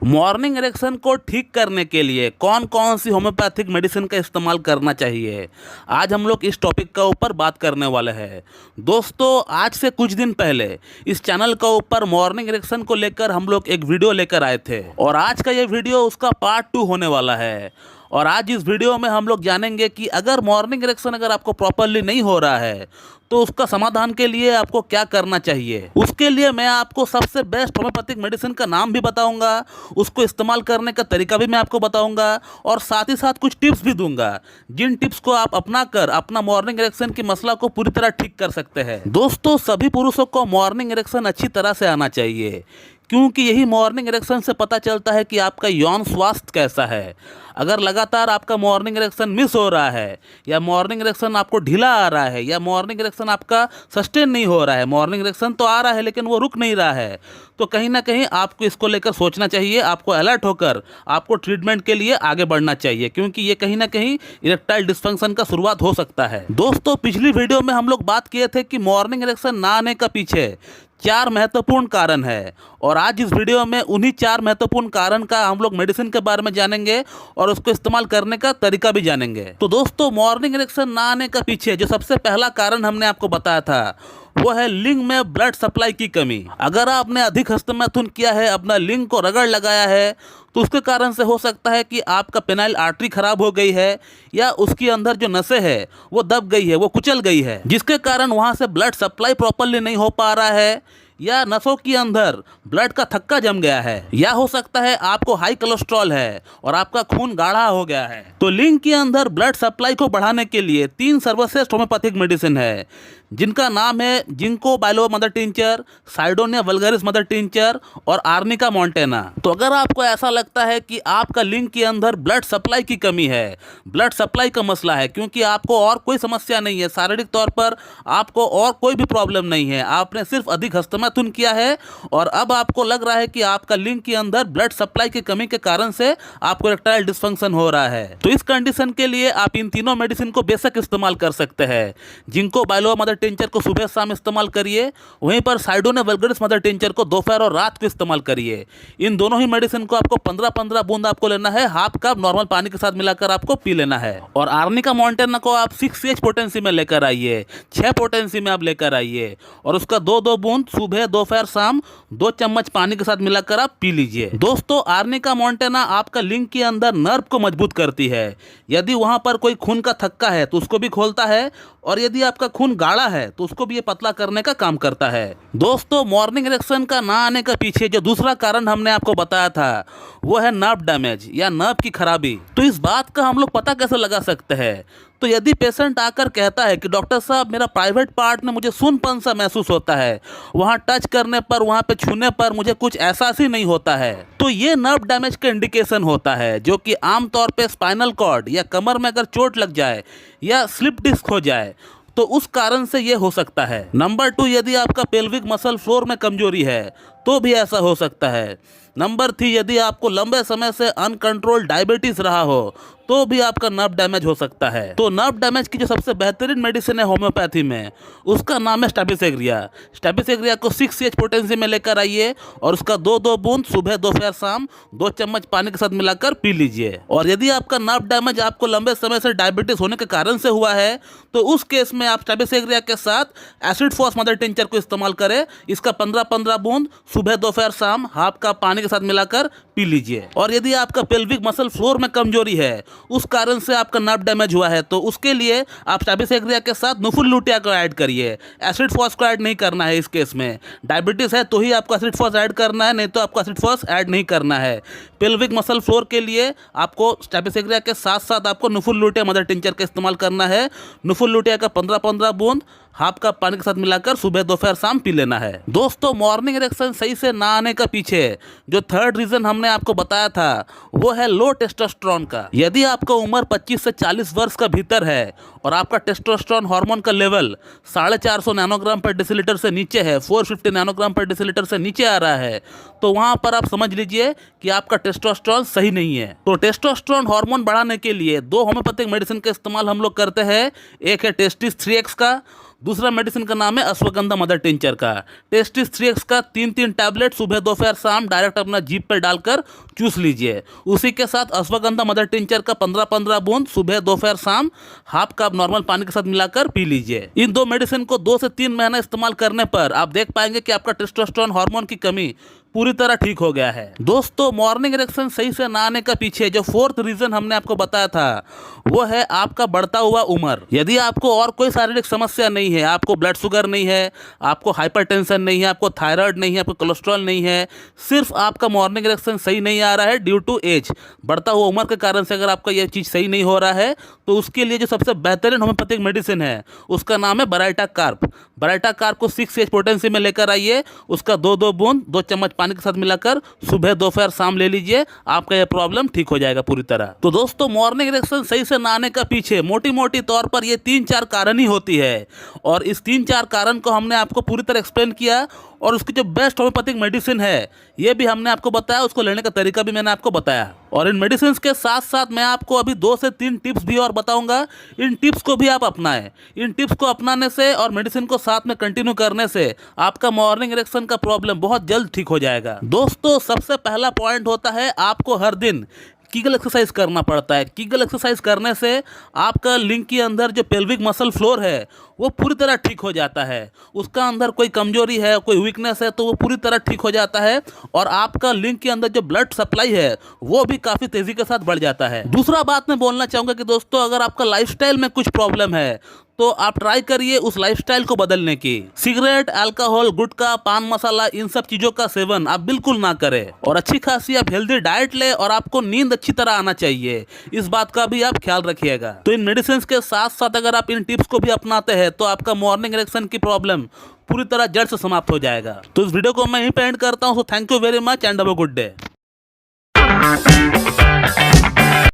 Morning erection को ठीक करने के लिए कौन कौन सी होम्योपैथिक मेडिसिन का इस्तेमाल करना चाहिए, आज हम लोग इस टॉपिक का ऊपर बात करने वाले हैं। दोस्तों, आज से कुछ दिन पहले इस चैनल का ऊपर मॉर्निंग इरेक्शन को लेकर हम लोग एक वीडियो लेकर आए थे और आज का ये वीडियो उसका पार्ट 2 होने वाला है। और आज इस वीडियो में हम लोग जानेंगे कि अगर मॉर्निंग इरेक्शन अगर आपको प्रॉपरली नहीं हो रहा है तो उसका समाधान के लिए आपको क्या करना चाहिए। उसके लिए मैं आपको सबसे बेस्ट होम्योपैथिक मेडिसिन का नाम भी बताऊंगा, उसको इस्तेमाल करने का तरीका भी मैं आपको बताऊंगा और साथ ही साथ कुछ टिप्स भी दूंगा, जिन टिप्स को आप अपना कर अपना मॉर्निंग इरेक्शन की मसला को पूरी तरह ठीक कर सकते हैं। दोस्तों, सभी पुरुषों को मॉर्निंग इरेक्शन अच्छी तरह से आना चाहिए, क्योंकि यही मॉर्निंग इरेक्शन से पता चलता है कि आपका यौन स्वास्थ्य कैसा है। अगर लगातार आपका मॉर्निंग इरेक्शन मिस हो रहा है या मॉर्निंग इरेक्शन आपको ढीला आ रहा है या मॉर्निंग इरेक्शन आपका सस्टेन नहीं हो रहा है, मॉर्निंग इरेक्शन तो आ रहा है लेकिन वो रुक नहीं रहा है, तो कहीं ना कहीं आपको इसको लेकर सोचना चाहिए। आपको अलर्ट होकर आपको ट्रीटमेंट के लिए आगे बढ़ना चाहिए, क्योंकि ये कहीं ना कहीं इरेक्टाइल डिस्फंक्शन का शुरुआत हो सकता है। दोस्तों, पिछली वीडियो में हम लोग बात किए थे कि मॉर्निंग इरेक्शन ना आने का पीछे 4 महत्वपूर्ण कारण है और आज इस वीडियो में उन्हीं 4 महत्वपूर्ण कारण का हम लोग मेडिसिन के बारे में जानेंगे और उसको इस्तेमाल करने का तरीका भी जानेंगे। तो दोस्तों, मॉर्निंग इरेक्शन ना आने का पीछे जो सबसे पहला कारण हमने आपको बताया था वो है लिंग में ब्लड सप्लाई की कमी। अगर आपने अधिक हस्तमैथुन किया है, अपना लिंग को रगड़ लगाया है, तो उसके कारण से हो सकता है कि आपका पेनाइल आर्टरी खराब हो गई है या उसके अंदर जो नसें है वो दब गई है, वो कुचल गई है, जिसके कारण वहां से ब्लड सप्लाई प्रॉपरली नहीं हो पा रहा है या नसों के अंदर ब्लड का थक्का जम गया है, या हो सकता है आपको हाई कोलेस्ट्रॉल है और आपका खून गाढ़ा हो गया है। तो लिंग के अंदर ब्लड सप्लाई को बढ़ाने के लिए 3 सर्वश्रेष्ठ होम्योपैथिक मेडिसिन है, जिनका नाम है ginkgo biloba mother tincture, cydonia vulgaris mother tincture और आर्निका मॉन्टेना। तो अगर आपको ऐसा लगता है कि आपका लिंग के अंदर ब्लड सप्लाई की कमी है, ब्लड सप्लाई का मसला है, क्योंकि आपको और कोई समस्या नहीं है, शारीरिक तौर पर आपको और कोई भी प्रॉब्लम नहीं है, आपने सिर्फ अधिक हस्तमैथुन किया है और अब आपको लग रहा है कि आपका लिंग के अंदर ब्लड सप्लाई की कमी के कारण से आपको इरेक्टाइल डिस्फंक्शन हो रहा है, तो इस कंडीशन के लिए आप इन तीनों मेडिसिन को बेशक इस्तेमाल कर सकते हैं। जिंको बाइलोवा मदर टिंचर को सुबह शाम इस्तेमाल करिए, वहीं पर साइडोनिया वल्गारिस मदर टिंचर को दोपहर और रात को इस्तेमाल करिए। इन दोनों ही मेडिसिन को आपको 15-15 बूंद आपको लेना है, हाफ कप नॉर्मल पानी के साथ मिलाकर आपको पी लेना है। और आर्निका मॉन्टेना को आप 6H पोटेंसी में लेकर आइए, 6 पोटेंसी में आप लेकर आइए और उसका 2-2 बूंद सुबह दोपहर शाम 2 चम्मच पानी के साथ मिलाकर आप पी लीजिए। दोस्तों, आर्निका मॉन्टेना आपका लिंग के अंदर नर्व को मजबूत करती है। यदि वहां पर कोई खून का थक्का है तो उसको भी खोलता है और यदि आपका खून गाढ़ा है तो उसको भी ये पतला करने का काम करता है। दोस्तों, मॉर्निंग इरेक्शन का ना आने का पीछे जो दूसरा कारण हमने आपको बताया था वो है नर्व डैमेज या नर्व की खराबी। तो इस बात का हम लोग पता कैसे लगा सकते हैं? तो यदि पेशेंट आकर कहता है कि डॉक्टर साहब, मेरा प्राइवेट पार्ट में मुझे सुनपन सा महसूस होता है, वहाँ टच करने पर, वहाँ पे छूने पर मुझे कुछ एहसास ही नहीं होता है, तो ये नर्व डैमेज का इंडिकेशन होता है, जो कि आमतौर पे स्पाइनल कॉर्ड या कमर में अगर चोट लग जाए या स्लिप डिस्क हो जाए तो उस कारण से ये हो सकता है। नंबर 2, यदि आपका पेल्विक मसल फ्लोर में कमजोरी है तो भी ऐसा हो सकता है। नंबर 3, यदि आपको लंबे समय से अनकंट्रोल्ड डायबिटीज रहा हो तो भी आपका नर्व डैमेज हो सकता है। तो नर्व डैमेज की जो सबसे बेहतरीन मेडिसिन है होम्योपैथी में, उसका नाम है स्टैबिसेग्रिया। स्टैबिसेग्रिया को 6H पोटेंसी में लेकर आइए और उसका 2-2 बूंद सुबह दोपहर शाम 2 चम्मच पानी के साथ मिलाकर पी लीजिए। और यदि आपका नर्व डैमेज आपको लंबे समय से डायबिटीज होने के कारण से हुआ है तो उस केस में आप स्टैबिसेग्रिया के साथ एसिड फॉस मदर टिंचर को इस्तेमाल करें। इसका 15-15 बूंद सुबह दोपहर शाम हाफ कप पानी के साथ मिलाकर पी लीजिए। और यदि आपका पेल्विक मसल फ्लोर में कमजोरी है, उस कारण से आपका नर्व डैमेज हुआ है, तो उसके लिए आप स्टैबिसेग्रिया के साथ नुफुल लुटिया को ऐड करिए। एसिड फॉस को ऐड नहीं करना है। इस केस में डायबिटीज है तो ही आपको एसिड फॉस ऐड करना है, नहीं तो आपको एसिड फॉस ऐड नहीं करना है। पेल्विक मसल फ्लोर के लिए आपको स्टैबिसेग्रिया के साथ साथ आपको नुफुल लुटिया मदर टिंचर का इस्तेमाल करना है। नुफुल लुटिया का 15-15 बूंद हाफ कप पानी के साथ मिलाकर सुबह दोपहर शाम पी लेना है। दोस्तों, मॉर्निंग इरेक्शन सही से ना आने का पीछे जो थर्ड रीजन हमने आपको बताया था वो है लो टेस्टोस्टेरोन का। यदि आपका उम्र 25 से 40 वर्ष का भीतर है और आपका टेस्टोस्टेरोन हार्मोन का लेवल 450 नैनोग्राम पर डेसीलीटर से नीचे है, 450 नैनोग्राम पर डेसीलीटर से नीचे आ रहा है, तो वहां पर आप समझ लीजिए कि आपका टेस्टोस्टेरोन सही नहीं है। तो टेस्टोस्टेरोन हार्मोन बढ़ाने के लिए 2 होम्योपैथिक मेडिसिन का इस्तेमाल हम लोग करते हैं। एक है टेस्टिस 3X का, दूसरा मेडिसिन का नाम है अश्वगंधा मदर टिंचर का। टेस्टिस 3X का 3-3 टैबलेट सुबह दोपहर शाम डायरेक्ट अपना जीभ पर डालकर चूस लीजिए। उसी के साथ अश्वगंधा मदर टिंचर का 15-15 बूंद सुबह दोपहर शाम हाफ कप नॉर्मल पानी के साथ मिलाकर पी लीजिए। इन 2 मेडिसिन को 2 से 3 महीना इस्तेमाल करने पर आप देख पाएंगे कि आपका टेस्टोस्टेरोन हार्मोन की कमी पूरी तरह ठीक हो गया है। दोस्तों, मॉर्निंग इरेक्शन सही से ना आने का पीछे जो 4th रीजन हमने आपको बताया था वो है आपका बढ़ता हुआ उम्र। यदि आपको और कोई शारीरिक समस्या नहीं है, आपको ब्लड शुगर नहीं है, आपको हाइपरटेंशन नहीं है, आपको थायराइड नहीं है, आपको कोलेस्ट्रॉल नहीं है, सिर्फ आपका मॉर्निंग इरेक्शन सही नहीं आ रहा है ड्यू टू एज, बढ़ता हुआ उम्र के कारण से अगर आपका यह चीज़ सही नहीं हो रहा है तो उसके लिए जो सबसे बेहतरीन होम्योपैथिक मेडिसिन है उसका नाम है बराइटा कार्प। बराइटा कार्प को 6H पोटेंसी में लेकर आइए, उसका 2-2 बूंद 2 चम्मच पानी के साथ मिलाकर सुबह दोपहर शाम ले लीजिए, आपका यह प्रॉब्लम ठीक हो जाएगा पूरी तरह। तो दोस्तों, मॉर्निंग इरेक्शन सही से ना आने का पीछे मोटी मोटी तौर पर ये 3-4 कारण ही होती है और इस 3-4 कारण को हमने आपको पूरी तरह एक्सप्लेन किया और उसकी जो बेस्ट होम्योपैथिक मेडिसिन है ये भी हमने आपको बताया, उसको लेने का तरीका भी मैंने आपको बताया। और इन मेडिसिन के साथ साथ मैं आपको अभी 2 से 3 टिप्स भी और बताऊंगा। इन टिप्स को भी आप अपनाएं। इन टिप्स को अपनाने से और मेडिसिन को साथ में कंटिन्यू करने से आपका मॉर्निंग इरेक्शन का प्रॉब्लम बहुत जल्द ठीक हो जाएगा। दोस्तों, सबसे पहला पॉइंट होता है आपको हर दिन कीगल एक्सरसाइज करना पड़ता है। कीगल एक्सरसाइज करने से आपका लिंग के अंदर जो पेल्विक मसल फ्लोर है वो पूरी तरह ठीक हो जाता है। उसका अंदर कोई कमजोरी है, कोई वीकनेस है तो वो पूरी तरह ठीक हो जाता है और आपका लिंग के अंदर जो ब्लड सप्लाई है वो भी काफ़ी तेज़ी के साथ बढ़ जाता है। दूसरा बात मैं बोलना चाहूँगा कि दोस्तों, अगर आपका लाइफस्टाइल में कुछ प्रॉब्लम है तो आप ट्राई करिए उस लाइफस्टाइल को बदलने की। सिगरेट, अल्कोहल, गुटखा, पान मसाला, इन सब चीज़ों का सेवन आप बिल्कुल ना करें और अच्छी खासी आप हेल्दी डाइट लें और आपको नींद अच्छी तरह आना चाहिए, इस बात का भी आप ख्याल रखिएगा। तो इन मेडिसिन के साथ साथ अगर आप इन टिप्स को भी अपनाते हैं तो आपका मॉर्निंग इरेक्शन की प्रॉब्लम पूरी तरह जड़ से समाप्त हो जाएगा। तो इस वीडियो को मैं यहीं पे एंड करता हूँ। So thank you very much and have a good day.